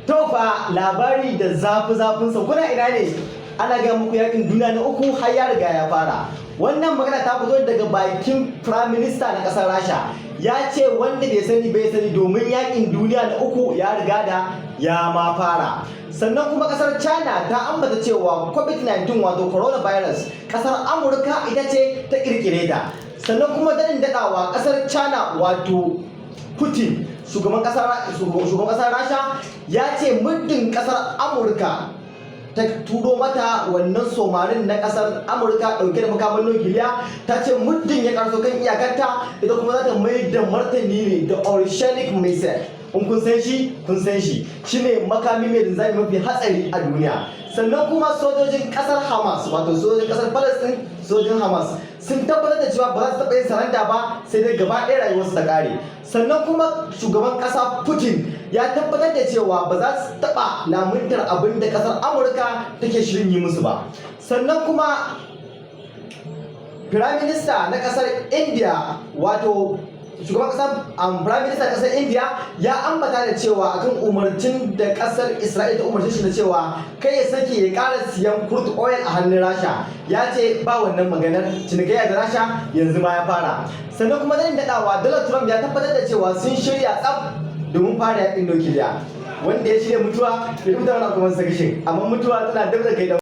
Tofa labari da zafi-zafinsa kuna ina ne? Ana gaya muku yakin duniya na uku har ya riga ya fara. Wannan magana ta fito daga bakin Prime Minister na ƙasar Rasha. Ya ce wanda bai sani domin yakin duniya na uku ya riga da ya ma fara. Sannan kuma ƙasar China ta ambata cewa COVID-19 wato coronavirus ƙasar Amurka ita ce ta ƙirƙire ta. Sannan kuma daɗin daɗawa ƙasar China wato Putin shugaban ƙasar Rasha ya ce muddin ƙasar Amurka ta turo mata wannan somarin na ƙasar Amurka ɗauke da makaman nukiliya, ta ce muddin ya karso kan iyakarta ita kuma za ta mai da martani ne da oceanic missile. In kun san shi shine makami mai linzami mafi hatsari a duniya. Sannan kuma sojojin ƙasar Hamas wato sojojin ƙasar Palestine sojojin Hamas sun tabbatar da cewa ba za su taɓa yin saranda ba sai dai gaba ɗaya rayuwarsu ta ƙare. Sannan kuma shugaban ƙasa Putin ya tabbatar da cewa ba za su taɓa lamuntar abin da ƙasar Amurka take shirin yi musu ba. Sannan kuma Prime Minister na ƙasar India wato shugaban ƙasar Prime Minister ƙasar India ya ambata da cewa akan umarcin da ƙasar Isra'ila ta umarce shi da cewa kai ya sake ya ƙara siyan crude oil a hannun Rasha. Ya ce ba wannan maganar cinikayya da Rasha yanzu ma ya fara. Sannan kuma zan daɗawa Donald Trump ya tabbatar da cewa sun shirya tsaf domin fara yaƙin nukiliya. Wanda ya shirya mutuwa bai mutu wani kuma sa amma mutuwa tana dab da kai da